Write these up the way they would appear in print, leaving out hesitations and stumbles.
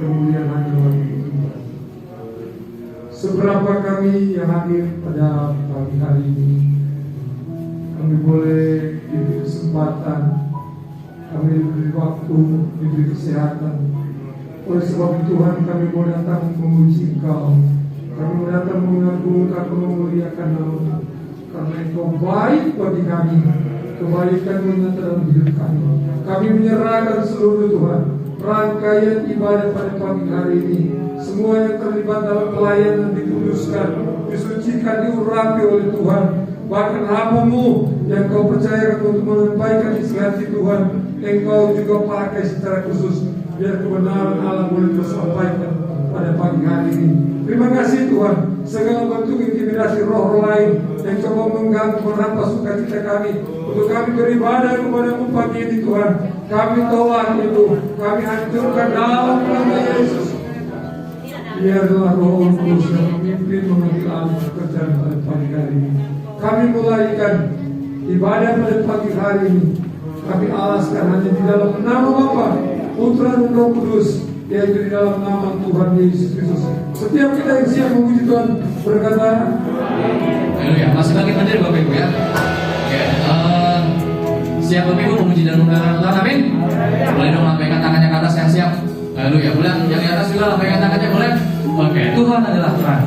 kemuliaan hanya bagi Tuhan. Seberapa kami yang hadir pada pagi hari ini, kami boleh diberi kesempatan, kami diberi waktu, diberi kesehatan. Oleh sebab Tuhan, kami mau datang memuji Engkau, kami mau datang mengagungkan, memuliakan nama-Mu, karena Engkau baik bagi kami, kebaikan-Mu nyata dalam hidup kami. Kami menyerahkan seluruh Tuhan rangkaian ibadah pada pagi hari ini. Semua yang terlibat dalam pelayanan dikuduskan, disucikan, diurapi oleh Tuhan. Bahkan hamba-Mu yang Kau percayakan untuk menyampaikan isi hati Tuhan, Engkau juga pakai secara khusus biar kebenaran Allah boleh tersampaikan pada pagi hari ini. Terima kasih Tuhan. Segala bentuk intimidasi roh-roh lain yang coba mengganggu, merampas sukacita kami untuk kami beribadah kepada-Mu pagi ini Tuhan, kami tolak itu, kami hancurkan dalam nama Yesus. Biarlah Roh Kudus yang memimpin, mengambil alih pekerjaan pada pagi hari ini. Kami mulaikan ibadah pada pagi hari ini, kami alaskan hanya di dalam nama Bapa, Putra dan Roh Kudus, yaitu di dalam nama Tuhan Yesus Kristus. Setiap kita yang siap memuji Tuhan berkata, haleluya. Masih lagi hadir Bapak Ibu ya. Siap Bapak Ibu memuji dan mendengarkan Tuhan, amin. Boleh dong lambaikan tangannya ke atas yang siap. Haleluya. Boleh yang di atas juga lambaikan tangannya, boleh. Oke. Tuhan adalah terang.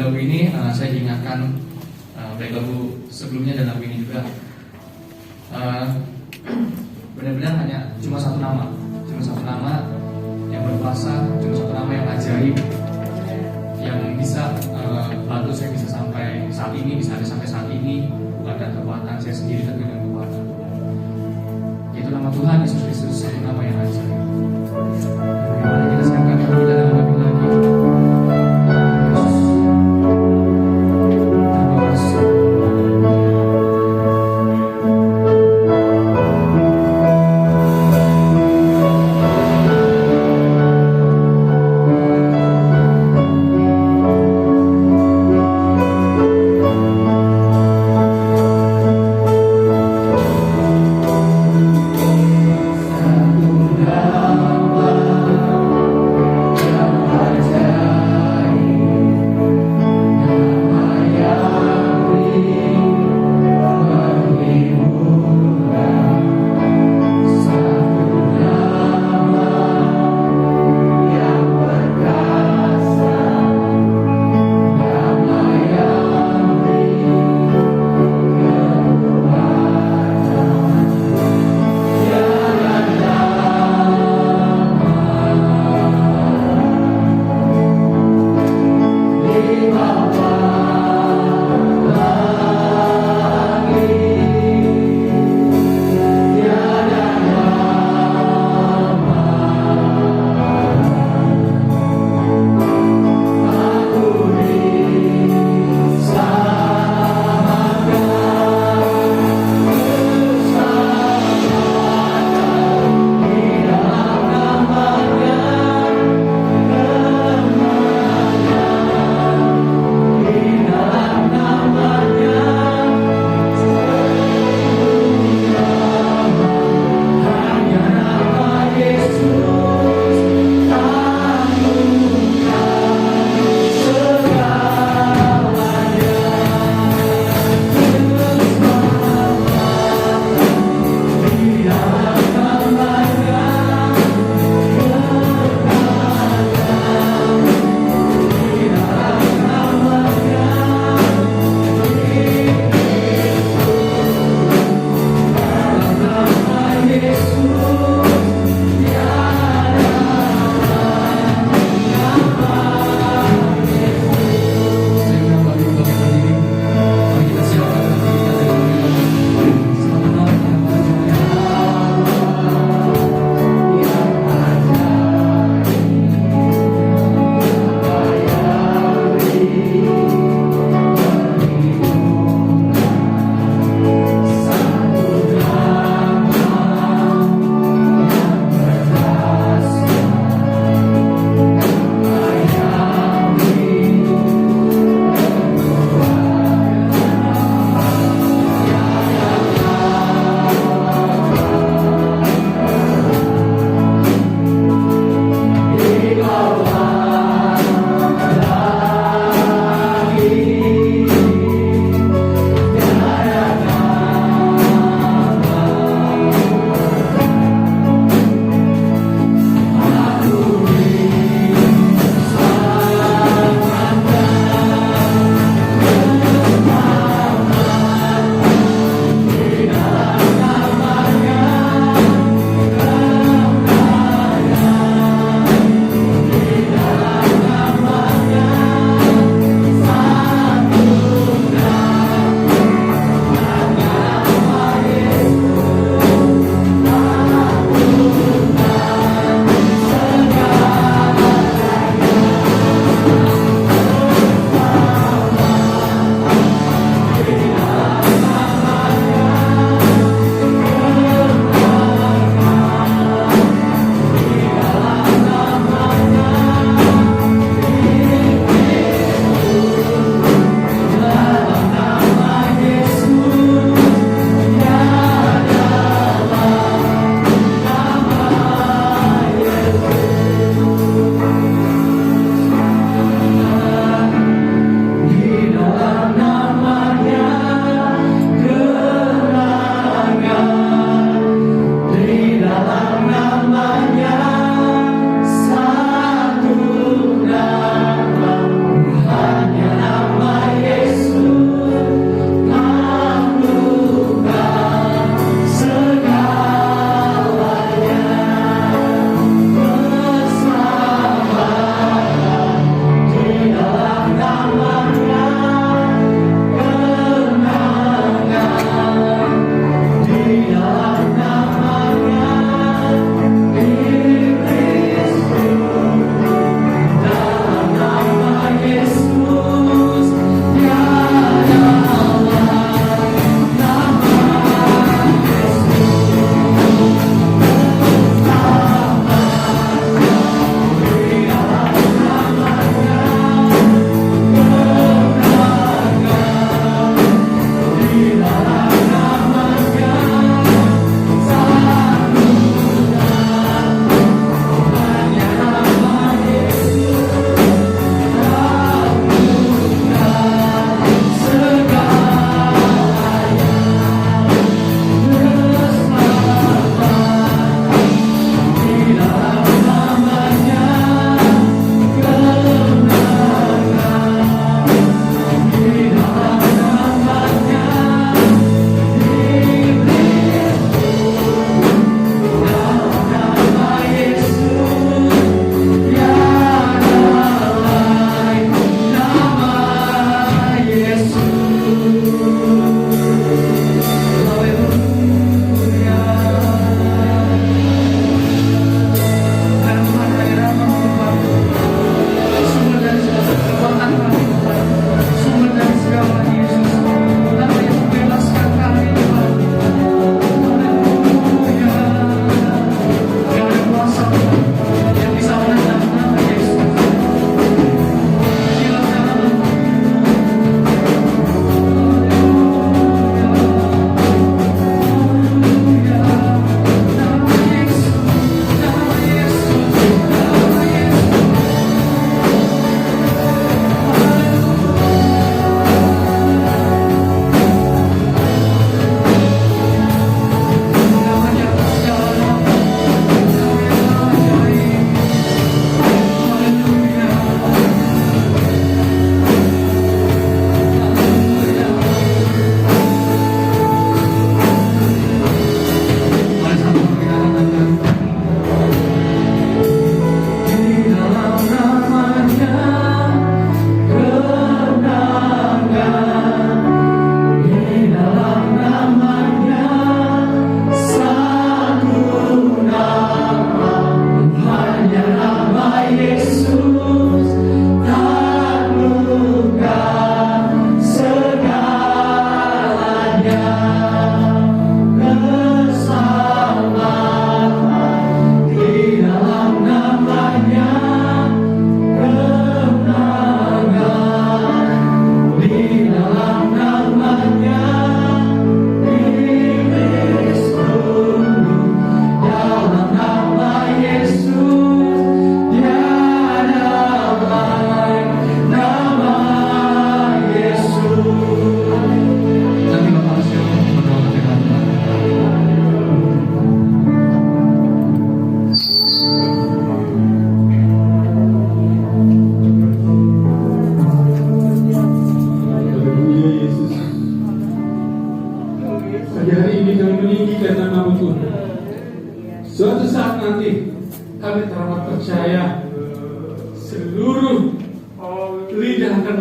lagu ini saya ingatkan baik lagu sebelumnya dan lagu ini juga. Benar-benar hanya cuma satu nama yang berkuasa, cuma satu nama yang ajaib, yang bisa bantu saya bisa sampai saat ini, bisa ada sampai saat ini, bukan dengan kekuatan saya sendiri tapi dengan kekuatan Tuhan. Yaitu nama Tuhan Yesus Kristus, satu nama yang ajaib. Mari kita siapkan kita dalam lagu lagi.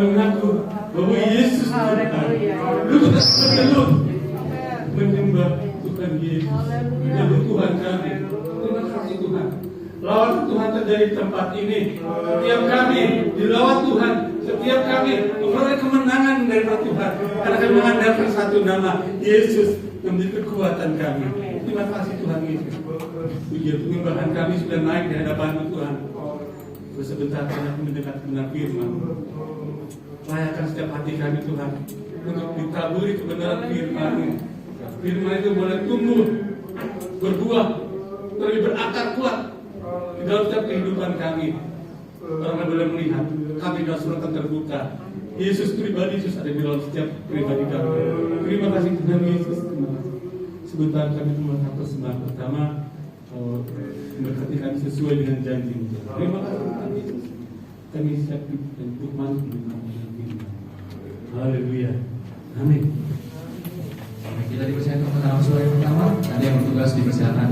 mengaku bahwa Yesus Tuhan. Lu tak perlu menyembah Tuhan Yesus, menyembah Tuhan kami. Terima kasih Tuhan. Lawat Tuhan terjadi di tempat ini. Setiap kami dilawat Tuhan, setiap kami memperoleh kemenangan dari Tuhan. Karena kami mengandalkan satu nama, Yesus yang menjadi kekuatan kami. Terima kasih Tuhan Yesus. Puji penyembahan kami sudah naik di hadapan Tuhan. Sebentar kami mendengar kebenaran firman. Layakan setiap hati kami Tuhan untuk ditaburi kebenaran firman-Mu. Firman itu boleh tumbuh, berbuah, lebih berakar kuat di dalam setiap kehidupan kami. Orang boleh melihat kami dalam suratan terbuka. Yesus pribadi, Yesus ada di dalam setiap pribadi kami. Terima kasih Tuhan Yesus. Terima kasih. Sebentar kami melihat persembahan pertama. Berkati kami sesuai dengan janji-Mu. Terima kasih Tuhan Yesus. Kami siap untuk masuk di dalam firman. Haleluya. Amin. Kita dipersilakan untuk mengenal surah yang pertama. Nanti yang bertugas dipersilakan.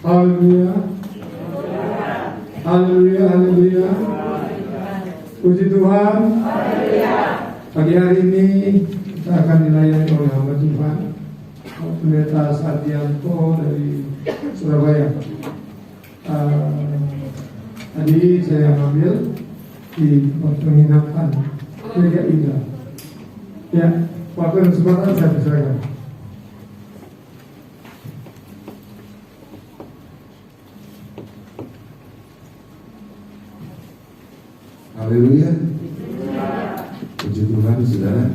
Haleluya. Haleluya, haleluya. Puji Tuhan. Pagi hari ini kita akan dilayani oleh hamba Tuhan Pendeta Sardianto dari Surabaya. Tadi saya ambil di penginapan Gereja Ida. Ya, waktu dan kesempatan saya persilakan. Haleluya. Puji Tuhan, saudara.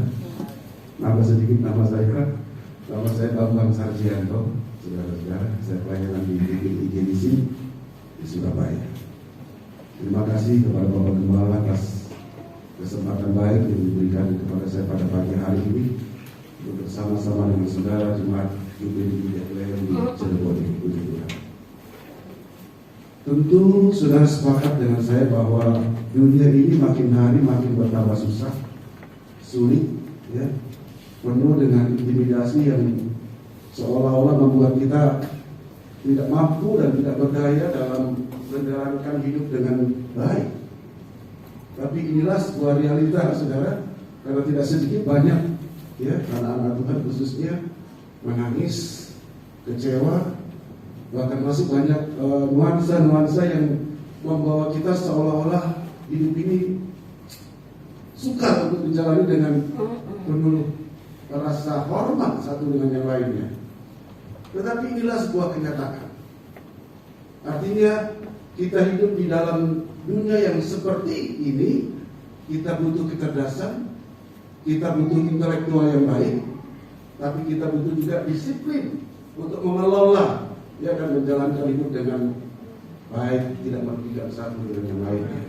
Nama sedikit nama saya. Nama saya Bambang Sarjianto. Saudara-saudara, saya pelayanan di GGI di Surabaya. Terima kasih kepada Bapak Gembala atas kesempatan baik yang diberikan kepada saya pada pagi hari ini untuk bersama-sama dengan saudara jemaat GGI di Cirebon. Puji Tuhan. Tentu saudara sepakat dengan saya bahwa dunia ini makin hari makin bertambah susah, sulit, ya, penuh dengan intimidasi yang seolah-olah membuat kita tidak mampu dan tidak berdaya dalam menjalankan hidup dengan baik. Tapi inilah sebuah realita, saudara, karena tidak sedikit banyak, ya, anak-anak Tuhan khususnya menangis, kecewa, bahkan masih banyak nuansa-nuansa yang membawa kita seolah-olah hidup ini sukar untuk dijalani dengan penuh rasa hormat satu dengan yang lainnya. Tetapi inilah sebuah kenyataan. Artinya kita hidup di dalam dunia yang seperti ini, kita butuh kecerdasan, kita butuh intelektual yang baik, tapi kita butuh juga disiplin untuk mengelola, ya, dan menjalankan hidup dengan baik, tidak merugikan satu dengan yang lainnya.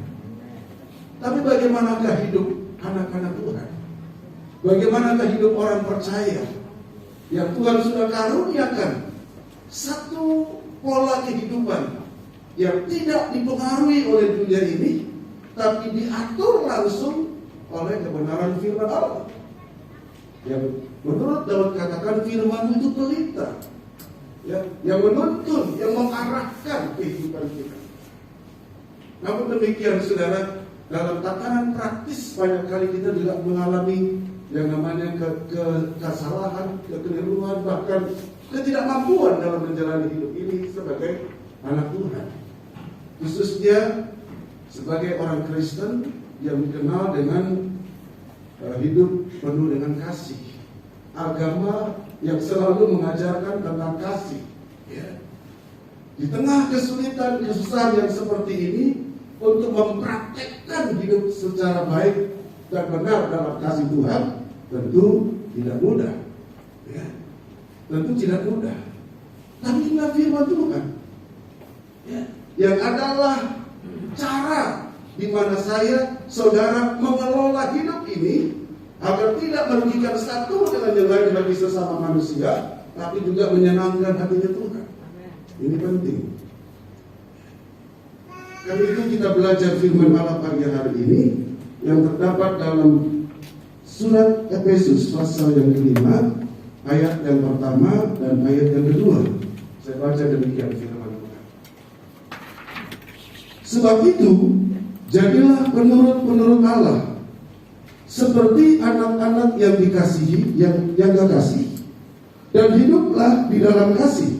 Tapi bagaimanakah hidup anak-anak Tuhan? Bagaimanakah hidup orang percaya yang Tuhan sudah karuniakan satu pola kehidupan yang tidak dipengaruhi oleh dunia ini, tapi diatur langsung oleh kebenaran firman Allah. Yang menurut Daud katakan firman itu pelita, ya, yang menuntun, yang mengarahkan kehidupan kita. Namun demikian saudara, dalam tatanan praktis banyak kali kita juga mengalami yang namanya kesalahan, kekeliruan, bahkan ketidakmampuan dalam menjalani hidup ini sebagai anak Tuhan. Khususnya sebagai orang Kristen yang dikenal dengan hidup penuh dengan kasih. Agama yang selalu mengajarkan tentang kasih. Ya. Di tengah kesulitan, kesusahan yang seperti ini, untuk mempraktekkan hidup secara baik dan benar dalam kasih Tuhan, tentu tidak mudah. Ya. Tentu tidak mudah. Tapi inilah firman Tuhan. Ya. Yang adalah cara di mana saya, saudara, mengelola hidup ini agar tidak merugikan satu dengan yang lain bagi sesama manusia, tapi juga menyenangkan hatinya Tuhan. Ini penting. Karena itu kita belajar firman Allah pagi hari ini yang terdapat dalam surat Efesus pasal yang kelima, ayat yang pertama dan ayat yang kedua. Saya baca demikian firman Tuhan. Sebab itu, jadilah penurut-penurut Allah, seperti anak-anak yang dikasihi, yang kekasih, dan hiduplah di dalam kasih,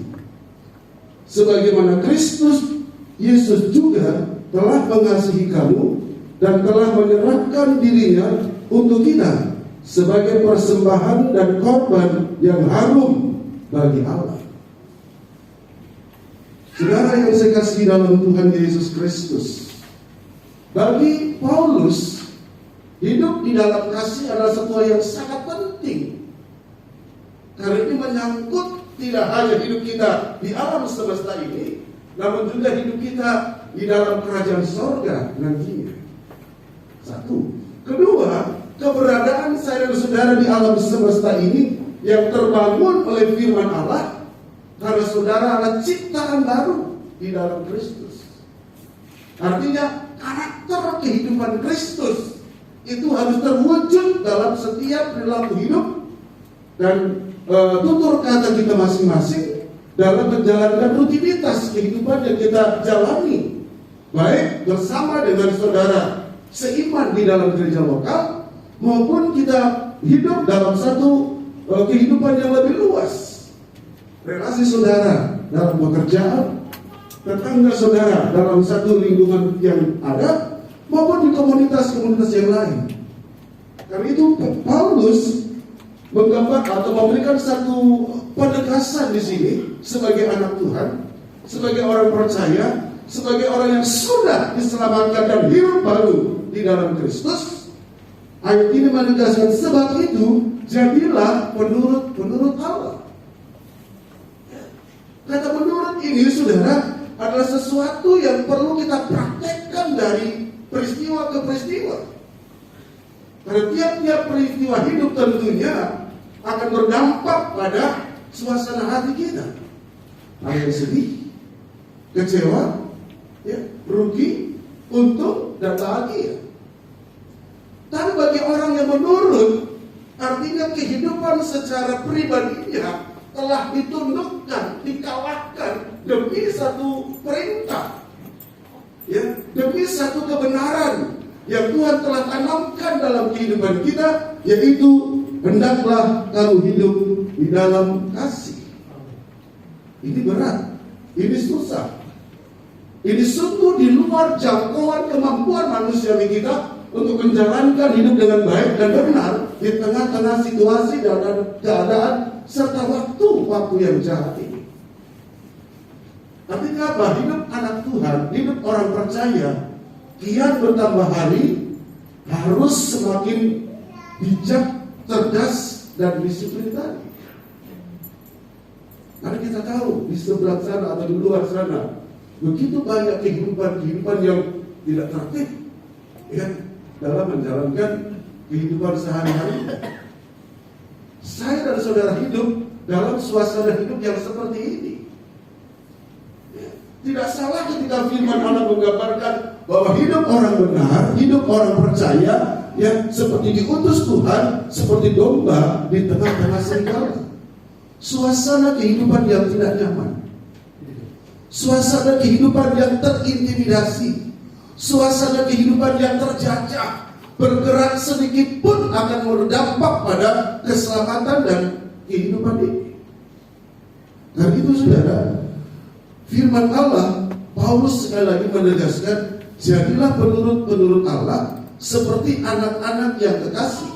sebagaimana Kristus Yesus juga telah mengasihi kamu dan telah menyerahkan dirinya untuk kita sebagai persembahan dan korban yang harum bagi Allah. Saudara yang saya kasih dalam Tuhan Yesus Kristus, bagi Paulus, hidup di dalam kasih adalah sesuatu yang sangat penting. Karena ini menyangkut tidak hanya hidup kita di alam semesta ini, namun juga hidup kita di dalam kerajaan sorga nantinya. Satu. Kedua, keberadaan saya dan saudara di alam semesta ini yang terbangun oleh firman Allah, karena saudara adalah ciptaan baru di dalam Kristus. Artinya karakter kehidupan Kristus itu harus terwujud dalam setiap perilaku hidup dan tutur kata kita masing-masing dalam menjalankan rutinitas kehidupan yang kita jalani, baik bersama dengan saudara seiman di dalam gereja lokal, maupun kita hidup dalam satu kehidupan yang lebih luas. Relasi saudara dalam pekerjaan, tetangga saudara dalam satu lingkungan yang ada, maupun di komunitas-komunitas yang lain. Karena itu Paulus menggambar atau memberikan satu penegasan di sini sebagai anak Tuhan, sebagai orang percaya, sebagai orang yang sudah diselamatkan dan hidup baru di dalam Kristus. Ayat ini menegaskan, sebab itu jadilah penurut Allah. Kata menurut ini, saudara, adalah sesuatu yang perlu kita praktekkan dari peristiwa ke peristiwa. Karena tiap-tiap peristiwa hidup tentunya akan berdampak pada suasana hati kita. Ada yang sedih, kecewa, ya, rugi, untung, dan bahagia. Tapi bagi orang yang menurut, artinya kehidupan secara pribadinya telah ditundukkan, dikalahkan demi satu perintah, ya, demi satu kebenaran yang Tuhan telah tanamkan dalam kehidupan kita, yaitu hendaklah kamu hidup di dalam kasih. Ini berat, ini susah, ini sungguh di luar jangkauan kemampuan manusiawi kita untuk menjalankan hidup dengan baik dan benar di tengah-tengah situasi dan keadaan serta waktu yang jahat ini. Artinya apa? Hidup anak Tuhan, hidup orang percaya, kian bertambah hari harus semakin bijak, cerdas, dan disiplin tadi. Karena kita tahu di sebelah sana atau di luar sana begitu banyak kehidupan yang tidak tertib, ya, dalam menjalankan kehidupan sehari-hari. Saya dan saudara hidup dalam suasana hidup yang seperti ini. Tidak salah ketika firman Allah menggambarkan bahwa hidup orang benar, hidup orang percaya, yang seperti diutus Tuhan, seperti domba di tengah-tengah serigala. Suasana kehidupan yang tidak nyaman, suasana kehidupan yang terintimidasi, suasana kehidupan yang terjajah, bergerak sedikit pun akan berdampak pada keselamatan dan kehidupan ini. Dan itu saudara, firman Allah, Paulus sekali lagi menegaskan, jadilah penurut Allah seperti anak-anak yang kekasih.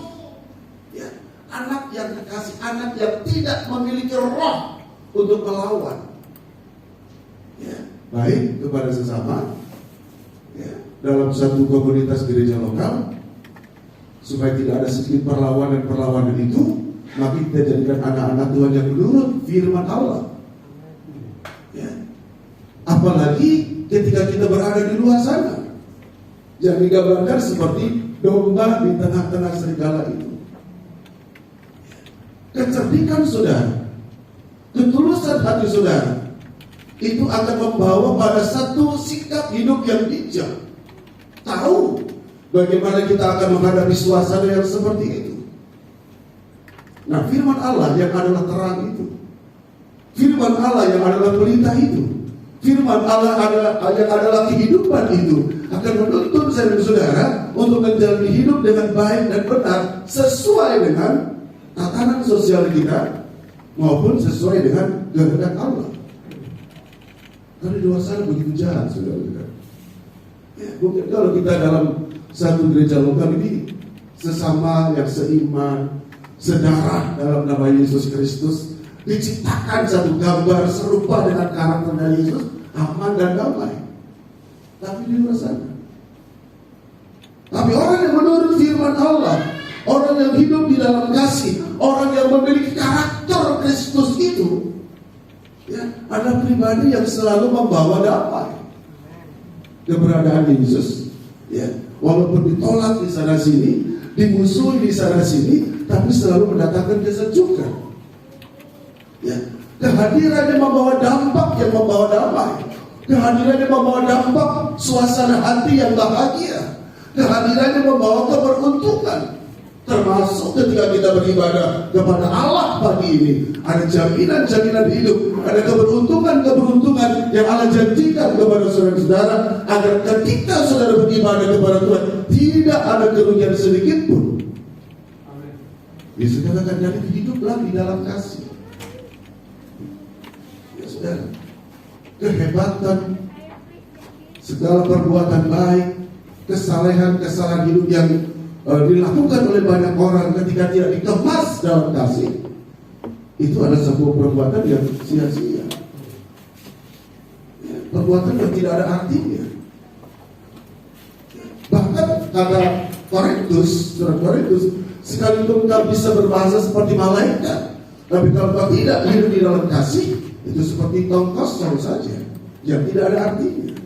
Ya, anak yang kekasih, anak yang tidak memiliki roh untuk melawan. Ya, baik kepada sesama, ya, dalam satu komunitas gereja lokal, supaya tidak ada sedikit perlawanan itu, maka kita jadikan anak-anak Tuhan yang menurut firman Allah. Ya. Apalagi ketika kita berada di luar sana, yang digambarkan seperti domba di tengah-tengah serigala itu. Kecerdikan saudara, ketulusan hati saudara, itu akan membawa pada satu sikap hidup yang bijak. Tahu bagaimana kita akan menghadapi suasana yang seperti itu. Nah, firman Allah yang adalah terang itu, firman Allah yang adalah pelita itu, firman Allah yang adalah kehidupan itu, akan menuntun saya dan saudara untuk menjalani hidup dengan baik dan benar sesuai dengan tatanan sosial kita maupun sesuai dengan kehendak Allah. Karena di luar sana begitu jahat, saudara-saudara. Ya, mungkin kalau kita dalam satu gereja lokal ini sesama yang seiman, sedarah dalam nama Yesus Kristus, diciptakan satu gambar serupa dengan karakter Yesus, aman dan damai. Tapi di luar sana, tapi orang yang menurut firman Allah, orang yang hidup di dalam kasih, orang yang memiliki karakter Kristus itu, ya, ada pribadi yang selalu membawa damai. Keberadaan Yesus, ya, walaupun ditolak di sana sini, dimusuhi di sana sini, tapi selalu mendatangkan kesejukan. Ya, kehadirannya membawa dampak yang membawa damai. Kehadirannya membawa dampak suasana hati yang bahagia. Kehadirannya membawa keberuntungan. Termasuk ketika kita beribadah kepada Allah pagi ini, ada jaminan-jaminan hidup, ada keberuntungan-keberuntungan yang Allah janjikan kepada saudara-saudara, agar ketika saudara beribadah kepada Tuhan, tidak ada kerugian sedikit pun. Yesus katakan, jadi hiduplah di dalam kasih. Ya saudara, kehebatan, segala perbuatan baik, kesalahan hidup yang dilakukan oleh banyak orang ketika tidak dikemas dalam kasih, itu adalah sebuah perbuatan yang sia-sia, perbuatan yang tidak ada artinya. Bahkan kata Korintus, surat Korintus, sekalipun kau bisa berbahasa seperti malaikat, tapi kalau kau tidak hidup di dalam kasih, itu seperti tong kosong saja yang tidak ada artinya.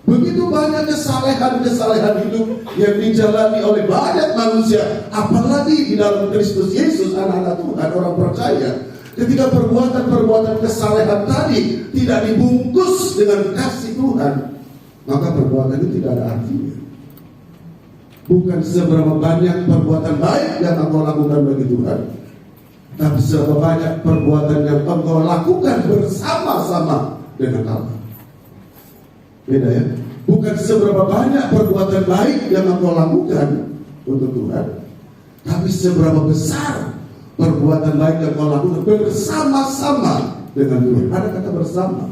Begitu banyak kesalehan-kesalehan hidup yang dijalani oleh banyak manusia, apalagi di dalam Kristus Yesus, anak-anak Tuhan, orang percaya. Ketika perbuatan-perbuatan kesalehan tadi tidak dibungkus dengan kasih Tuhan, maka perbuatan itu tidak ada artinya. Bukan seberapa banyak perbuatan baik yang engkau lakukan bagi Tuhan, tapi seberapa banyak perbuatan yang engkau lakukan bersama-sama dengan Allah. Beda ya. Bukan seberapa banyak perbuatan baik yang engkau lakukan untuk Tuhan, tapi seberapa besar perbuatan baik yang engkau lakukan bersama-sama dengan Tuhan. Ada kata bersama.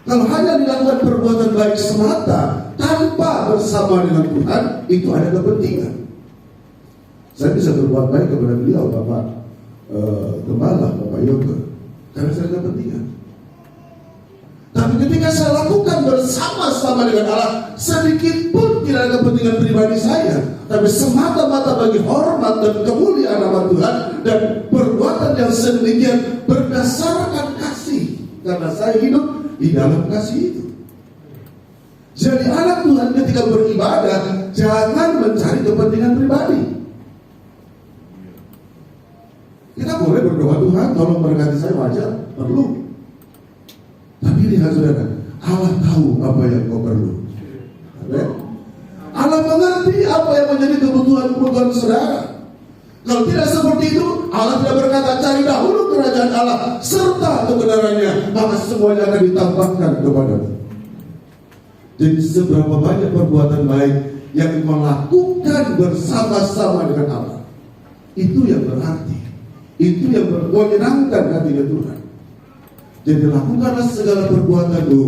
Kalau hanya dilakukan perbuatan baik semata tanpa bersama dengan Tuhan, itu ada kepentingan. Saya bisa berbuat baik kepada beliau, Bapak Gembala, Bapak Yoga, karena saya ada kepentingan. Tapi ketika saya lakukan bersama-sama dengan Allah, sedikit pun tidak ada kepentingan pribadi saya, tapi semata-mata bagi hormat dan kemuliaan nama Tuhan, dan perbuatan yang sedemikian berdasarkan kasih, karena saya hidup di dalam kasih itu. Jadi anak Tuhan ketika beribadah, jangan mencari kepentingan pribadi. Kita boleh berdoa, Tuhan tolong berkati saya, wajar, perlu. Tapi lihat saudara, Allah tahu apa yang kau perlu. Allah mengerti apa yang menjadi kebutuhan saudara. Kalau tidak seperti itu, Allah tidak berkata cari dahulu kerajaan Allah serta kebenarannya, maka semuanya akan ditambahkan kepadamu. Jadi seberapa banyak perbuatan baik yang engkau lakukan bersama-sama dengan Allah, itu yang berarti, itu yang menyenangkan hati Tuhan. Jadi lakukanlah segala perbuatanmu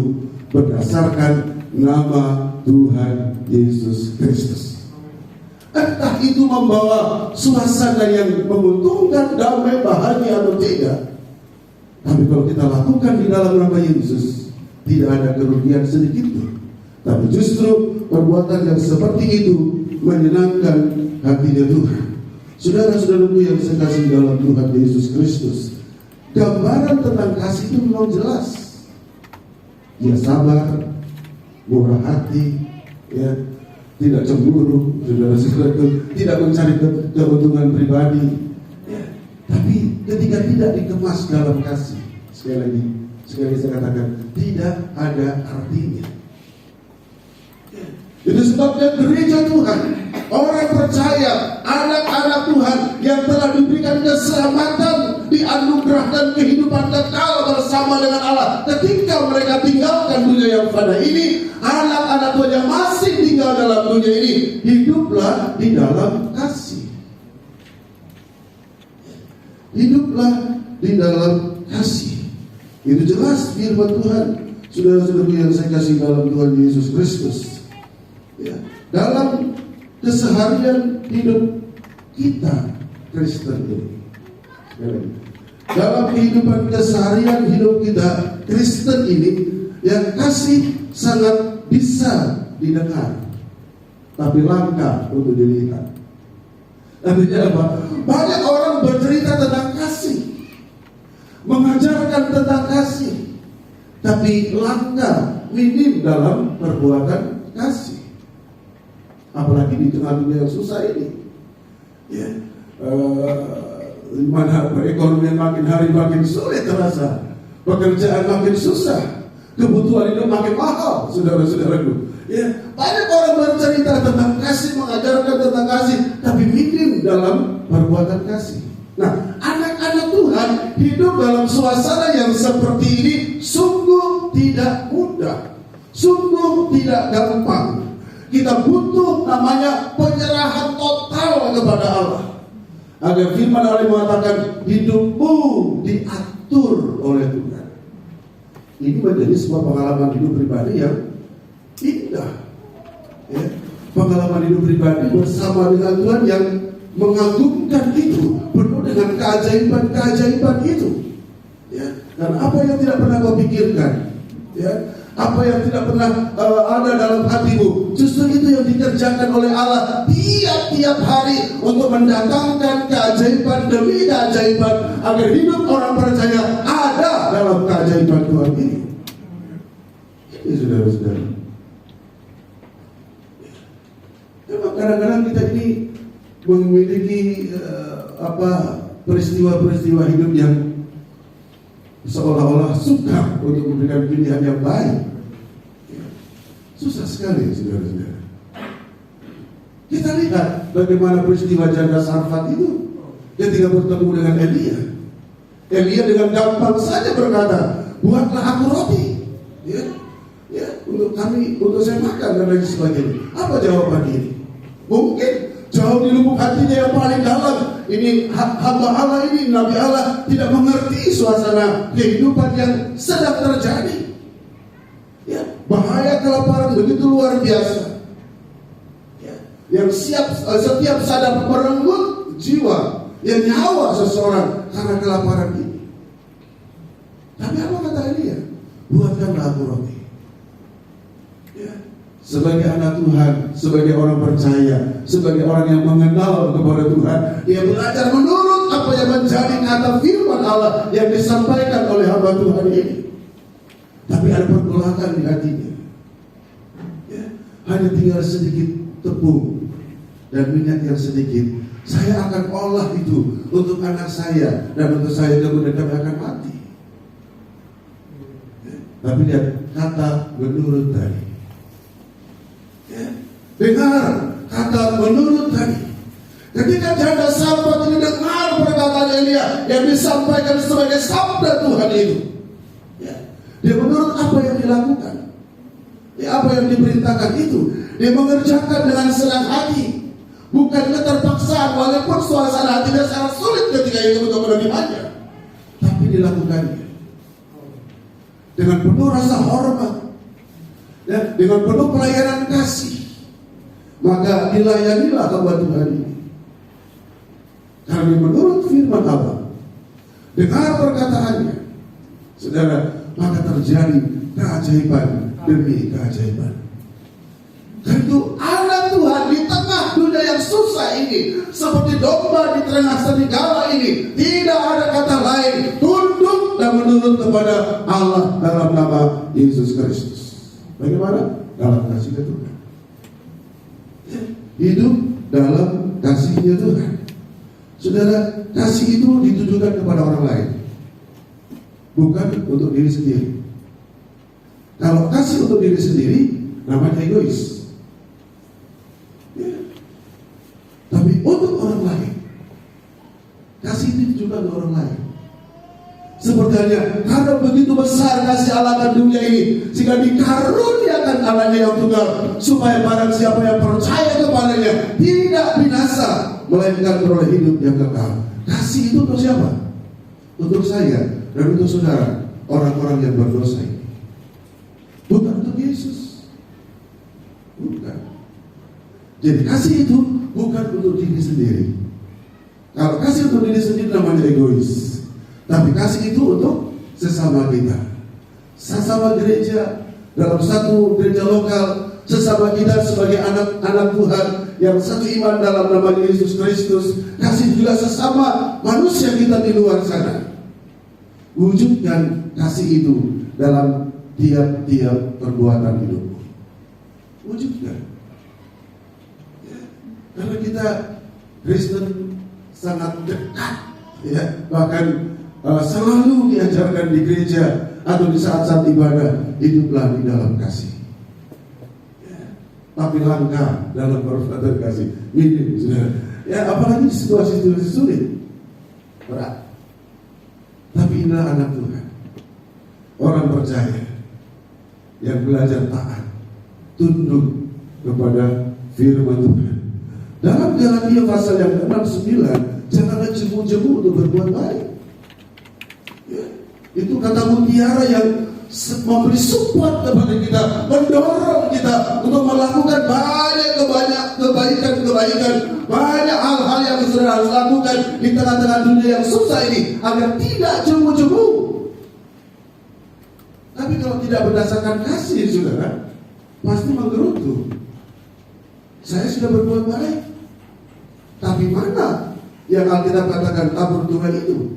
berdasarkan nama Tuhan Yesus Kristus. Entah itu membawa suasana yang menguntungkan, damai, bahagia atau tidak, tapi kalau kita lakukan di dalam nama Yesus, tidak ada kerugian sedikit pun. Tapi justru perbuatan yang seperti itu menyenangkan hatinya Tuhan. Saudara-saudaraku yang saya kasih dalam Tuhan Yesus Kristus, gambaran tentang kasih itu memang jelas. Dia sabar, murah hati, ya, tidak cemburu, saudara-saudaraku, tidak mencari keuntungan pribadi, ya. Tapi ketika tidak dikemas dalam kasih, sekali lagi saya katakan, tidak ada artinya. Itu sebabnya gereja Tuhan, orang percaya, anak-anak Tuhan yang telah diberikan keselamatan, dianugerahkan kehidupan kekal bersama dengan Allah. Ketika mereka tinggalkan dunia yang fana ini, anak-anak Tuhan yang masih tinggal dalam dunia ini, hiduplah di dalam kasih. Hiduplah di dalam kasih. Itu jelas firman Tuhan. Saudara-saudara yang saya kasih dalam Tuhan Yesus Kristus, ya, dalam keseharian hidup kita Kristen ini, ya, dalam kehidupan keseharian hidup kita Kristen ini, yang kasih sangat bisa didengar, tapi langka untuk dilihat. Artinya apa? Banyak orang bercerita tentang kasih, mengajarkan tentang kasih, tapi langka, minim dalam perbuatan kasih. Apalagi di tengah dunia yang susah ini, ya, mana perekonomian makin hari makin sulit terasa, pekerjaan makin susah, kebutuhan hidup makin mahal, saudara-saudaraku. Ya, banyak orang bercerita tentang kasih, mengajarkan tentang kasih, tapi minim dalam perbuatan kasih. Nah, anak-anak Tuhan hidup dalam suasana yang seperti ini sungguh tidak mudah, sungguh tidak gampang. Kita butuh namanya penyerahan total kepada Allah. Agar firman Allah mengatakan hidupmu diatur oleh Tuhan. Ini menjadi sebuah pengalaman hidup pribadi yang indah, ya. Pengalaman hidup pribadi bersama dengan Tuhan yang mengagumkan itu, penuh dengan keajaiban-keajaiban itu, ya. Dan apa yang tidak pernah kau pikirkan, ya, apa yang tidak pernah ada dalam hatimu, justru itu yang dikerjakan oleh Allah tiap-tiap hari untuk mendatangkan keajaiban demi keajaiban, agar hidup orang percaya ada dalam keajaiban Tuhan ini. Ini saudara-saudara. Kadang-kadang kita ini memiliki peristiwa-peristiwa hidup yang seolah-olah suka untuk memberikan pilihan yang baik. Susah sekali, saudara-saudara. Kita lihat bagaimana peristiwa janda Sarfat itu ketika bertemu dengan Elia. Elia dengan gampang saja berkata, buatlah aku roti, ya, untuk saya makan dan lain sebagainya. Apa jawaban ini? Mungkin jauh di lubuk hatinya yang paling dalam, ini hamba Allah ini, Nabi Allah, tidak mengerti suasana kehidupan yang sedang terjadi. Ya, bahaya kelaparan begitu luar biasa, ya, yang setiap sadar merenggut jiwa, yang nyawa seseorang karena kelaparan ini. Tapi apa kata Elia? Buatkanlah aku roti. Ya. Sebagai anak Tuhan, sebagai orang percaya, sebagai orang yang mengenal kepada Tuhan, dia belajar menurut apa yang menjadi kata firman Allah yang disampaikan oleh hamba Tuhan ini. Tapi ada pergolakan di hatinya, ya, hanya tinggal sedikit tepung dan minyak yang sedikit. Saya akan olah itu untuk anak saya, dan untuk saya kemudian kami akan mati, ya. Tapi lihat kata menurut tadi, ya, dengar kata menurut tadi. Ketika janda Sarfat ini dengar perkataan Elia yang disampaikan sebagai sabda Tuhan itu, ya, dia menurut apa yang dilakukan. Ya, apa yang diperintahkan itu dia mengerjakan dengan senang hati, bukan keterpaksaan, walaupun suasana hatinya sangat sulit ketika itu untuk menerimanya, tapi dilakukannya dengan penuh rasa hormat, ya, dengan penuh pelayanan kasih. Maka dilayanilah hamba Tuhan ini. Karena menurut firman Allah, dengar perkataannya, saudara, maka terjadi keajaiban demi keajaiban. Dan itu anak Tuhan di tengah dunia yang susah ini, seperti domba di tengah serigala ini, tidak ada kata lain, tunduk dan menurut kepada Allah dalam nama Yesus Kristus. Bagaimana? Dalam kasih Tuhan. Hidup dalam kasihnya Tuhan. Saudara, kasih itu ditujukan kepada orang lain, bukan untuk diri sendiri. Kalau kasih untuk diri sendiri, namanya egois. Ya. Tapi untuk orang lain, kasih itu ditujukan ke orang lain. Seperti hanya karena begitu besar kasih Allah akan dunia ini, sehingga dikaruniakan anaknya yang tunggal, supaya barang siapa yang percaya kepadanya tidak binasa, melainkan beroleh hidup yang kekal. Kasih itu untuk siapa? Untuk saya dan untuk saudara, orang-orang yang berdosa ini. Bukan untuk Yesus. Bukan. Jadi kasih itu bukan untuk diri sendiri. Kalau kasih untuk diri sendiri namanya egois. Tapi kasih itu untuk sesama kita, sesama gereja, dalam satu gereja lokal, sesama kita sebagai anak-anak Tuhan yang satu iman dalam nama Yesus Kristus. Kasih juga sesama manusia kita di luar sana. Wujudkan kasih itu dalam tiap-tiap perbuatan hidupmu. Wujudkan. Ya, karena kita Kristen sangat dekat, ya, bahkan selalu diajarkan di gereja atau di saat-saat ibadah, hiduplah di dalam kasih. Ya, tapi langka dalam perbuatan kasih, minim, saudara. Ya, apalagi di situasi-situasi sulit, berat. Tapi inilah anak Tuhan, orang percaya yang belajar taat, tunduk kepada firman Tuhan. Dalam Galatia pasal yang ke-6, 9, janganlah jemu-jemu untuk berbuat baik. Ya, itu kata mutiara yang memberi support kepada kita, mendorong kita untuk melakukan banyak kebaikan, banyak hal-hal yang saudara harus lakukan di tengah-tengah dunia yang susah ini, agar tidak jemu-jemu. Tapi kalau tidak berdasarkan kasih, saudara, pasti menggerutu. Saya sudah berbuat baik, tapi mana yang Alkitab katakan tabur tuai itu?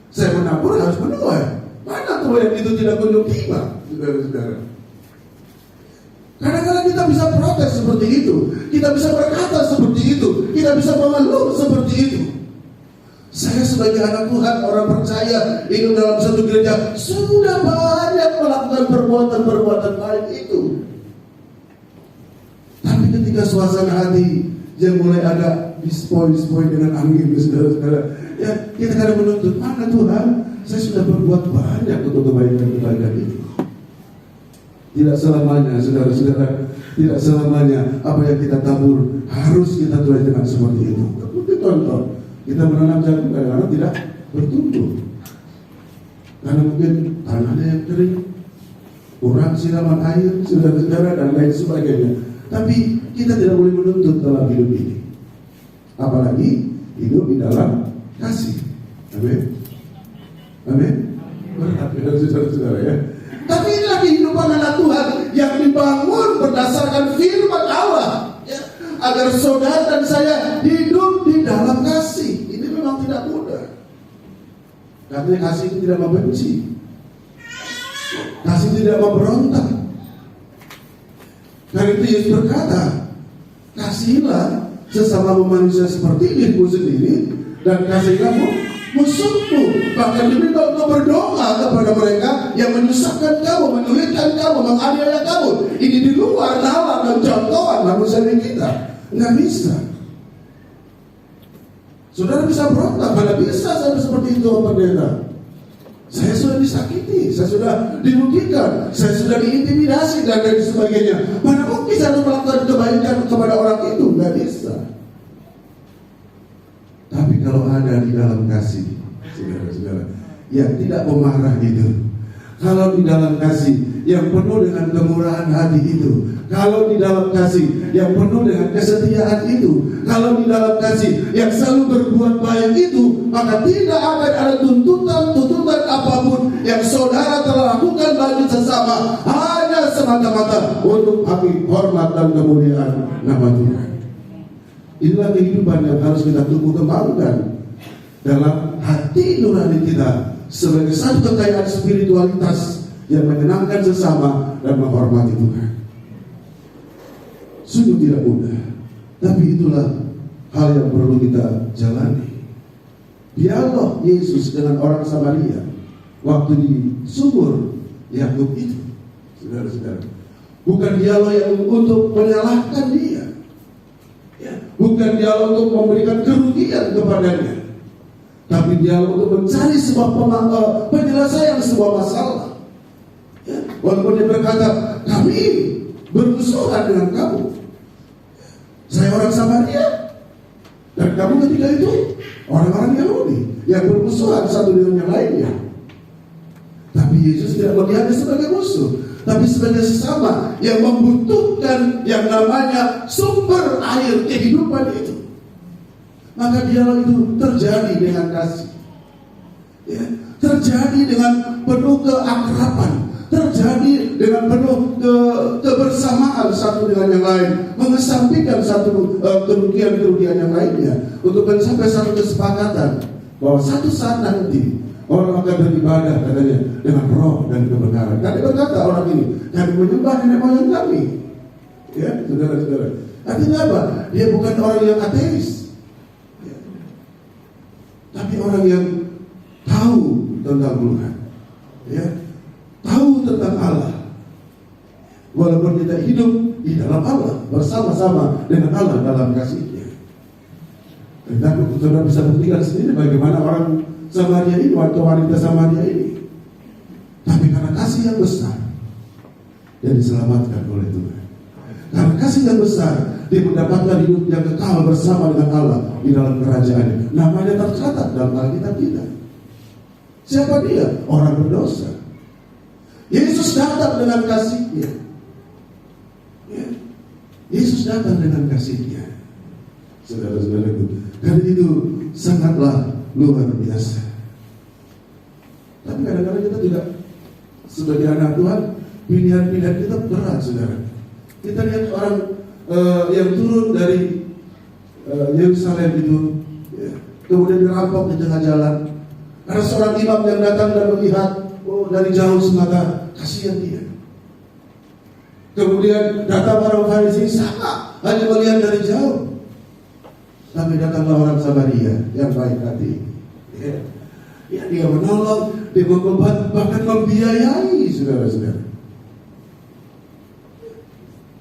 Saya menabur harus menuai. Mana tuai itu tidak kunjung tiba, saudara-saudara. Kadang-kadang kita bisa protes seperti itu, kita bisa berkata seperti itu, kita bisa mengeluh seperti itu. Saya sebagai anak Tuhan, orang percaya, hidup dalam satu gereja, sudah banyak melakukan perbuatan-perbuatan baik itu. Tapi ketika suasana hati yang mulai agak dispoi-spoi dengan angin, saudara-saudara, ya, kita kadang menuntut, mana Tuhan, saya sudah berbuat banyak untuk kebaikan-kebaikan itu. Tidak selamanya, saudara-saudara, tidak selamanya apa yang kita tabur harus kita tuai dengan seperti itu. Seperti contoh, kita menanam jagung kadang-kadang tidak bertumbuh karena mungkin tanahnya yang kering, kurang siraman air, saudara-saudara, dan lain sebagainya. Tapi kita tidak boleh menuntut dalam hidup ini, apalagi hidup di dalam kasih. Amin. Amin. Berat ya, saudara-saudara, ya. Tapi inilah kehidupan anak Tuhan yang dibangun berdasarkan firman Allah, ya, agar saudara dan saya hidup di dalam kasih. Ini memang tidak mudah. Karena kasih itu tidak membenci, kasih tidak memberontak. Karena itu Yesus berkata, kasihilah sesama manusia seperti dirimu sendiri, dan kasihilah musuhmu. Bahkan diminta untuk berdoa kepada mereka yang menyusahkan kamu, menyulitkan kamu, menganiaya kamu. Ini di luar nalar dan contohan manusia kita. Nggak bisa. Saudara bisa berontak, mana bisa saya seperti itu, pendeta. Saya sudah disakiti, saya sudah dirugikan, saya sudah diintimidasi dan lain sebagainya. Mana mungkin saya melakukan kebaikan kepada orang itu? Nggak bisa. Tapi kalau ada di dalam kasih, saudara-saudara, yang tidak memarah itu, kalau di dalam kasih yang penuh dengan kemurahan hati itu, kalau di dalam kasih yang penuh dengan kesetiaan itu, kalau di dalam kasih yang selalu berbuat baik itu, maka tidak akan ada tuntutan apapun yang saudara telah lakukan bagi sesama, hanya semata-mata untuk haki, hormat dan kemuliaan nama Tuhan. Inilah kehidupan yang harus kita tumbuh kembangkan dalam hati nurani kita sebagai satu kekayaan spiritualitas yang menyenangkan sesama dan menghormati Tuhan. Sungguh tidak mudah, tapi itulah hal yang perlu kita jalani. Dialog Yesus dengan orang Samaria waktu di sumur Yakub itu, saudara-saudara, bukan dialog yang untuk menyalahkan dia, ya, bukan dialog untuk memberikan kerugian kepadanya, tapi dialog untuk mencari sebuah penyelesaian sebuah masalah. Ya, walaupun dia berkata, kami bermusuhan dengan kamu, saya orang Samaria dan kamu ketika itu orang-orang Yahudi yang bermusuhan satu dengan yang lainnya. Tapi Yesus tidak melihatnya sebagai musuh, tapi sebagai sesama yang membutuhkan yang namanya sumber air kehidupan itu. Maka dialog itu terjadi dengan kasih, ya, terjadi dengan penuh keakraban, terjadi dengan penuh kebersamaan satu dengan yang lain, mengesampingkan satu kerugian-kerugian yang lainnya untuk mencapai satu kesepakatan bahwa satu saat nanti orang akan beribadah katanya dengan roh dan kebenaran. Tadi berkata orang ini, kami menyembah nenek moyang kami, ya saudara-saudara. Artinya apa? Dia bukan orang yang ateis, ya, tapi orang yang tahu tentang Tuhan, ya, tahu tentang Allah. Walaupun kita hidup di dalam Allah, bersama-sama dengan Allah dalam kasih-Nya. Dan saudara bisa buktikan sendiri bagaimana orang Samaria ini, wanita Samaria ini, tapi karena kasih yang besar, dia diselamatkan oleh Tuhan. Karena kasih yang besar, dia mendapatkan hidup yang kekal bersama dengan Allah di dalam kerajaan-Nya. Namanya tercatat dalam Alkitab kita. Siapa dia? Orang berdosa. Yesus datang dengan kasih-Nya. Ya. Yesus datang dengan kasih-Nya. Saudara-saudaraku, karena itu sangatlah luar biasa. Tapi kadang-kadang kita juga sebagai anak Tuhan, pilihan-pilihan kita berat, saudara. Kita lihat orang yang turun dari Yerusalem itu, ya, kemudian dirampok di tengah jalan. Ada seorang imam yang datang dan melihat, oh dari jauh semata, kasihan dia. Kemudian datang orang Farisi, sama, hanya melihat dari jauh. Tapi datanglah orang Samaria yang baik hati, ya, ya, dia menolong, dia membantu, bahkan membiayai, saudara-saudara.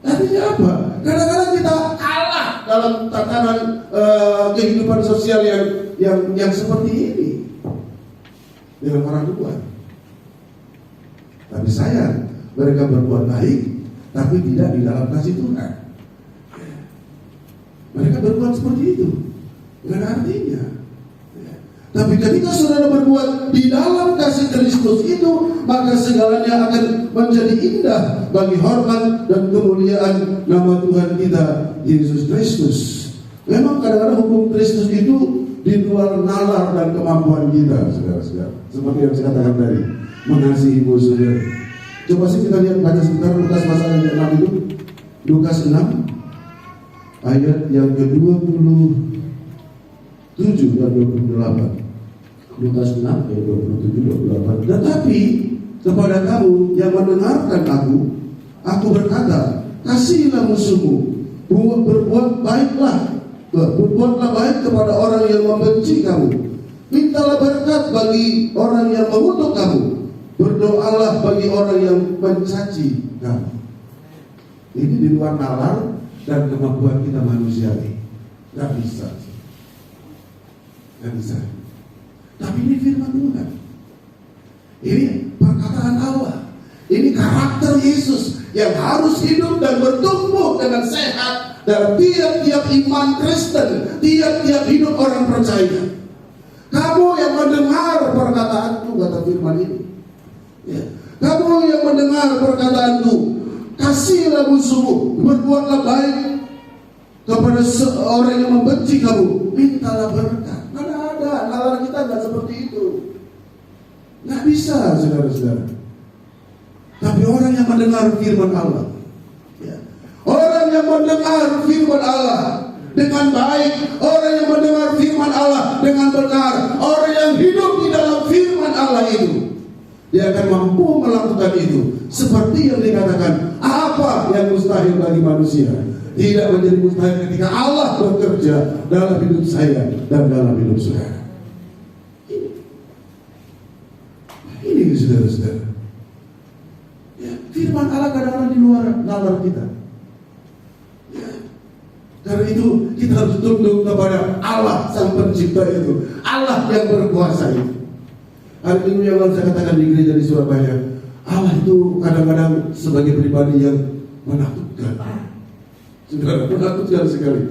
Artinya apa? Kadang-kadang kita kalah dalam tatanan kehidupan sosial yang seperti ini dengan orang tua. Tapi sayang, mereka berbuat baik, tapi tidak di dalam kasih Tuhan. Mereka berbuat seperti itu, nggak ada artinya. Tapi ketika saudara berbuat di dalam kasih Kristus itu, maka segalanya akan menjadi indah bagi hormat dan kemuliaan nama Tuhan kita Yesus Kristus. Memang kadang-kadang hukum Kristus itu di luar nalar dan kemampuan kita, saudara-saudara. Seperti yang saya katakan tadi, mengasihi musuh. Coba sih kita lihat, baca sebentar Lukas pasal yang ke-6 itu, Lukas 6 ayat yang ke-27 dan 28. Lukas 6 ayat 27-28. Tetapi kepada kamu yang mendengarkan aku berkata, kasihilah musuhmu, berbuatlah baik kepada orang yang membenci kamu, mintalah berkat bagi orang yang mengutuk kamu, berdoalah bagi orang yang mencaci kamu. Ini di luar nalar dan kemampuan kita manusiawi. Gak bisa. Tapi ini firman Tuhan. Ini perkataan Allah. Ini karakter Yesus yang harus hidup dan bertumbuh dengan sehat dalam tiap-tiap iman Kristen, tiap-tiap hidup orang percaya. Kamu yang mendengar perkataanku, kata firman ini, ya. Kamu yang mendengar perkataanku, kasihlah musuhmu, berbuatlah baik kepada seorang yang membenci kamu, mintalah berkat. Mana ada, nalar kita nggak seperti itu. Nggak bisa, saudara-saudara. Tapi orang yang mendengar firman Allah, ya. Orang yang mendengar firman Allah dengan baik, orang yang mendengar firman Allah dengan benar, orang yang hidup di dalam firman Allah itu, dia akan mampu melakukan itu. Seperti yang dikatakan, apa yang mustahil bagi manusia tidak menjadi mustahil ketika Allah bekerja dalam hidup saya dan dalam hidup saudara. Ini saudara-saudara. Ya, firman Allah kadang-kadang di luar nalar kita. Ya. Karena itu kita harus tunduk kepada Allah sang pencipta itu, Allah yang berkuasa itu. Hari Minggu yang lalu saya katakan di gereja di Surabaya, Allah itu kadang-kadang sebagai pribadi yang menakutkan. Saudara, menakutkan sekali.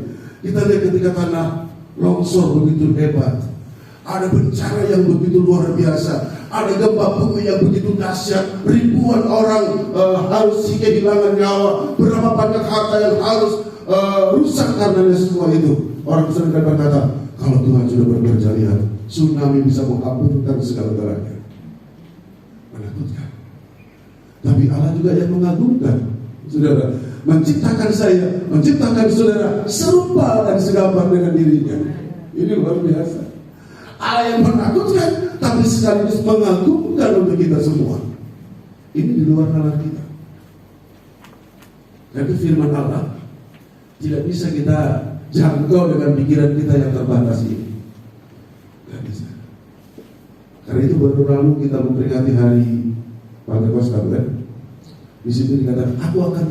Kita lihat ketika tanah longsor begitu hebat, ada bencana yang begitu luar biasa, ada gempa bumi yang begitu dahsyat, ribuan orang harus kehilangan nyawa, berapa banyak harta yang harus rusak karena semua itu. Orang sering berkata, kalau Tuhan sudah bekerja, lihat, tsunami bisa menghapuskan segala-galanya. Menakutkan. Tapi Allah juga yang mengagumkan, saudara, menciptakan saya, menciptakan saudara serupa dan segambar dengan dirinya. Ini luar biasa. Allah yang menakutkan, tapi sekaligus mengagumkan untuk kita semua. Ini di luar nalar kita. Jadi firman Allah tidak bisa kita jangkau dengan pikiran kita yang terbatas ini. Tidak bisa. Karena itu baru lalu kita memperingati hari Pentakosta, kan? Di situ dikatakan, aku akan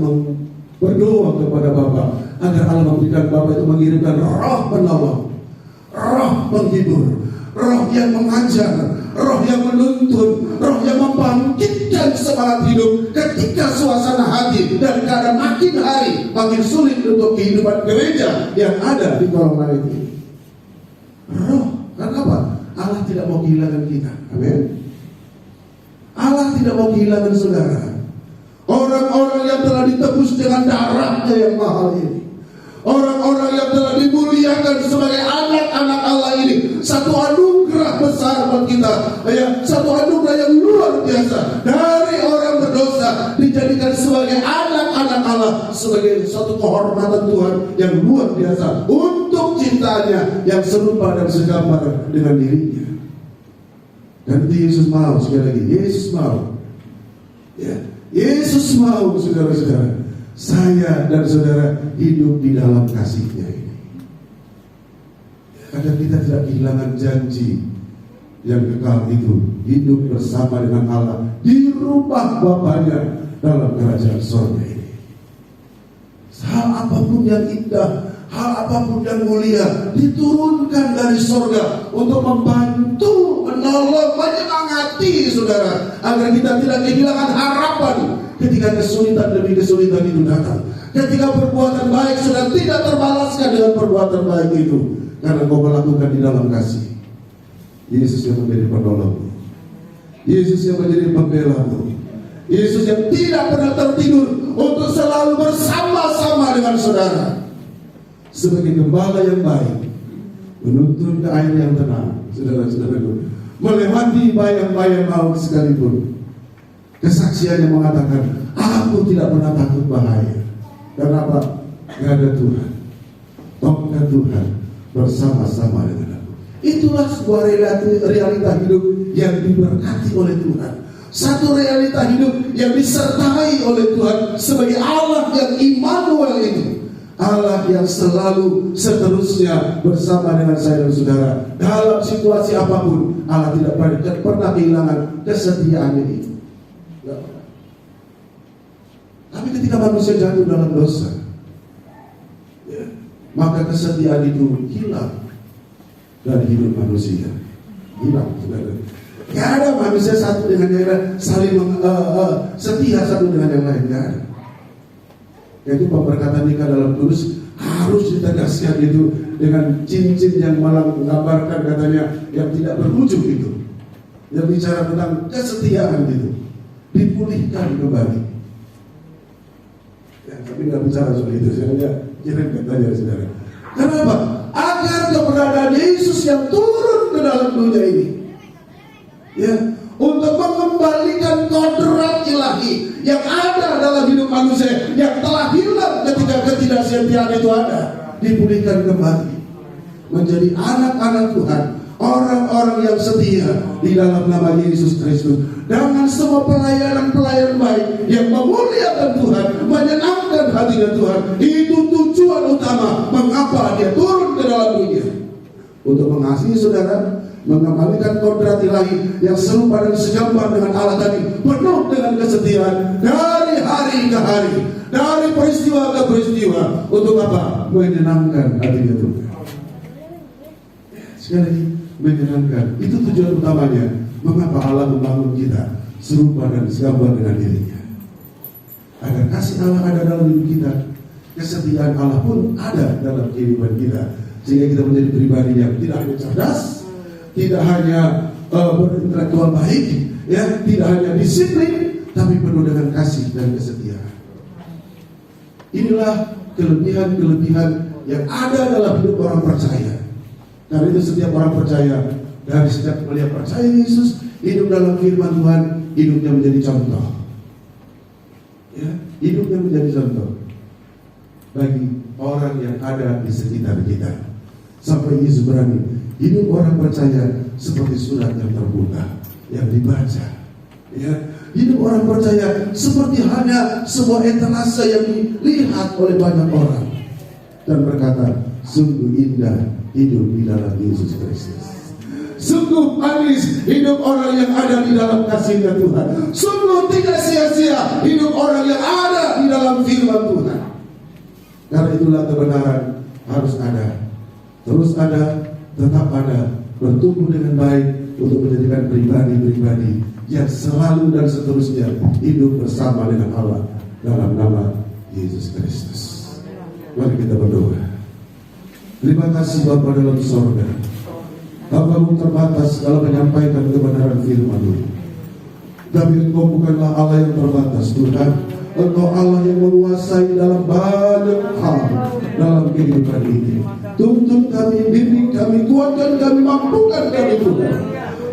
berdoa kepada Bapa agar Allah memberikan Bapa itu mengirimkan roh penolong, roh penghibur, roh yang mengajar, roh yang menuntun, roh yang membangkitkan semangat hidup ketika suasana hati dan keadaan makin hari makin sulit untuk kehidupan gereja yang ada di kolong langit ini. Roh, kenapa? Allah tidak mau kehilangan kita. Amin. Allah tidak mau kehilangan saudara. Orang-orang yang telah ditebus dengan darahnya yang mahal ini, orang-orang yang telah dimuliakan sebagai anak-anak Allah ini, satu anugerah besar buat kita, ya, satu anugerah yang luar biasa. Dari orang berdosa dijadikan sebagai anak-anak Allah, sebagai satu kehormatan Tuhan yang luar biasa untuk ciptaannya yang serupa dan segambar dengan dirinya. Dan Yesus mau, sekali lagi, Yesus mau, ya, Yesus mau, saudara-saudara, saya dan saudara hidup di dalam kasih-Nya ini. Agar kita tidak kehilangan janji yang kekal itu, hidup bersama dengan Allah di rumah Bapaknya dalam kerajaan surga ini. Hal apapun yang indah, hal apapun yang mulia diturunkan dari surga untuk membantu, menolong, menyemangati saudara, agar kita tidak kehilangan harapan ketika kesulitan demi kesulitan itu datang. Ketika perbuatan baik sudah tidak terbalaskan dengan perbuatan baik itu, karena kau melakukan di dalam kasih. Yesus yang menjadi penolongmu, Yesus yang menjadi pembelamu, Yesus yang tidak pernah tertidur untuk selalu bersama-sama dengan saudara, sebagai gembala yang baik, menuntun ke air yang tenang, saudara-saudaraku, melewati bayang-bayang maut sekalipun. Kesaksiannya mengatakan, aku tidak pernah takut bahaya. Kenapa? Gak ada Tuhan, tongkat Tuhan bersama-sama dengan aku. Itulah sebuah realita hidup yang diberkati oleh Tuhan. Satu realita hidup yang disertai oleh Tuhan sebagai Allah yang Immanuel itu, Allah yang selalu seterusnya bersama dengan saya dan saudara. Dalam situasi apapun, Allah tidak pernah kehilangan kesetiaannya itu. Tapi ketika manusia jatuh dalam dosa, ya, maka kesetiaan itu hilang dari hidup manusia. Hilang, saudara. Gak ada manusia satu dengan yang lain saling setia satu dengan yang lain, gak ada. Yaitu pemberkatan nikah dalam tulus harus ditegaskan itu dengan cincin yang malah menggambarkan katanya yang tidak berujung itu, yang bicara tentang kesetiaan itu, dipulihkan kembali. Ya, tapi nggak bicara soal itu, saya hanya kirim katanya saudara. Kenapa? Agar keberadaan Yesus yang turun ke dalam dunia ini, ya, untuk mengembalikan kodrat ilahi yang ada dalam hidup manusia yang telah hilang ketika ketidaksetiaan itu ada, dipulihkan kembali menjadi anak-anak Tuhan, orang-orang yang setia di dalam nama Yesus Kristus, dengan semua pelayanan baik yang memuliakan Tuhan, menyenangkan hatinya Tuhan. Itu tujuan utama mengapa dia turun ke dalam dunia, untuk mengasihi saudara, mengembalikan kodrat ilahi yang serupa dan segambar dengan Allah tadi, penuh dengan kesetiaan dari hari ke hari, dari peristiwa ke peristiwa. Untuk apa? Menyenangkan hatinya Tuhan. Sekali lagi, menyenangkan. Itu tujuan utamanya. Mengapa Allah membangun kita serupa dan segambar dengan dirinya, agar kasih Allah ada dalam hidup kita, kesetiaan Allah pun ada dalam kehidupan kita, sehingga kita menjadi pribadi yang tidak hanya cerdas, tidak hanya berintelektual baik, ya, tidak hanya disiplin, tapi penuh dengan kasih dan kesetiaan. Inilah kelebihan-kelebihan yang ada dalam hidup orang percaya. Karena itu setiap orang percaya, dari sejak melihat percaya Yesus, hidup dalam firman Tuhan, hidupnya menjadi contoh. Ya, hidupnya menjadi contoh bagi orang yang ada di sekitar kita. Sampai Yesus berani, hidup orang percaya seperti surat yang terbuka, yang dibaca. Ya, hidup orang percaya seperti hanya sebuah etalase yang dilihat oleh banyak orang, dan berkata, sungguh indah hidup di dalam Yesus Kristus. Sungguh manis hidup orang yang ada di dalam kasih-Nya Tuhan. Sungguh tidak sia-sia hidup orang yang ada di dalam firman Tuhan. Karena itulah kebenaran harus ada, terus ada, tetap ada, bertumbuh dengan baik untuk menjadikan pribadi-pribadi yang selalu dan seterusnya hidup bersama dengan Allah dalam nama Yesus Kristus. Mari kita berdoa. Terima kasih Bapa dalam sorga, Bapa-Mu terbatas dalam menyampaikan kebenaran firman-Mu. Tapi Engkau bukanlah Allah yang terbatas, Tuhan. Engkau Allah yang menguasai dalam banyak hal dalam kehidupan ini. Tuntun kami, bimbing kami, kuatkan kami, mampukan kami Tuhan,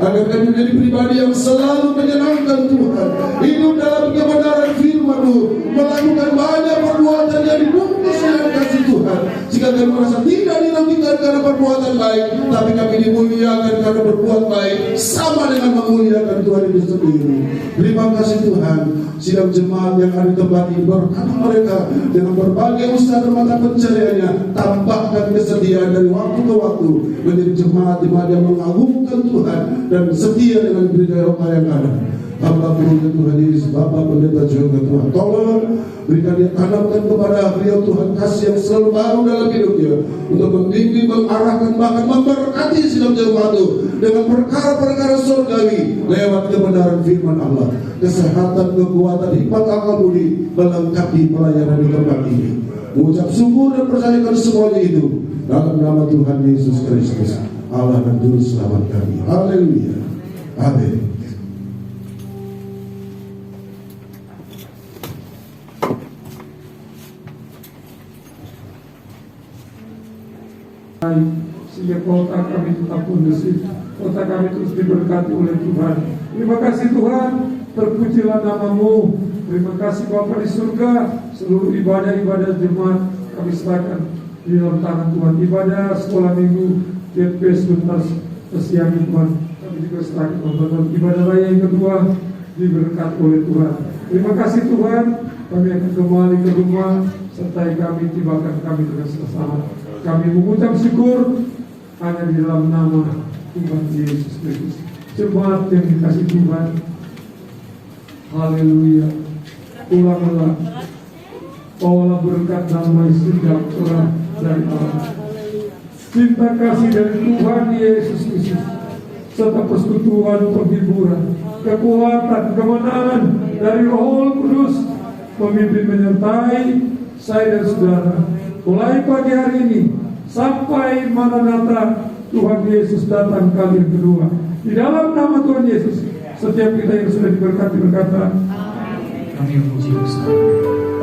agar kami menjadi pribadi yang selalu menyenangkan Tuhan, hidup dalam kebenaran firman-Mu, melakukan banyak perbuatan yang dibungkus dengan kasih Tuhan, jika kami merasa tidak dirugikan karena perbuatan baik, tapi kami dimuliakan karena berbuat baik, sama dengan memuliakan Tuhan itu sendiri. Terima kasih Tuhan. Sidang jemaat yang ada di tempat ini, berkati mereka dengan berbagai usaha dan mata pencariannya, tambahkan kesetiaan dari waktu ke waktu menjadi jemaat yang mengagungkan Tuhan dan setia dengan gereja yang ada. Hamba punya Tuhan Yesus, Bapa Pendeta juga Tuhan, tolong berikan dia, tanamkan kepada beliau Tuhan kasih yang selalu baru dalam hidupnya, untuk membimbing, mengarahkan, bahkan memberkati sidang jemaat itu dengan perkara-perkara surgawi lewat kebenaran firman Allah, kesehatan, kekuatan, hikmat akal budi melengkapi pelayanan di tempat ini. Mengucap syukur dan percayakan semuanya itu dalam nama Tuhan Yesus Kristus, Allah dan Juru Selamat kami. Haleluya. Amin. Sehingga kota kami tetap kondusif, kota kami terus diberkati oleh Tuhan. Terima kasih Tuhan, terpujilah nama-Mu. Terima kasih Bapa di surga. Seluruh ibadah-ibadah jemaat kami serahkan di dalam tangan Tuhan. Ibadah sekolah minggu, DP sebentar siang Tuhan, kami juga serahkan Tuhan. Ibadah raya yang kedua diberkati oleh Tuhan. Terima kasih Tuhan, kami akan kembali ke rumah, sertai kami, tibakan kami dengan selamat. Kami mengucap syukur hanya di dalam nama Tuhan Yesus Kristus. Jemaat yang dikasih Tuhan, haleluya. Ulanglah, bawalah berkat damai sejahtera dari Allah, cinta kasih dari Tuhan Yesus Kristus, serta persekutuan penghiburan, kekuatan, kemenangan dari Roh Kudus memimpin menyertai saya dan saudara mulai pagi hari ini sampai Maranatha Tuhan Yesus datang kali yang kedua. Di dalam nama Tuhan Yesus, setiap kita yang sudah diberkati berkata, Kami memuji bersama.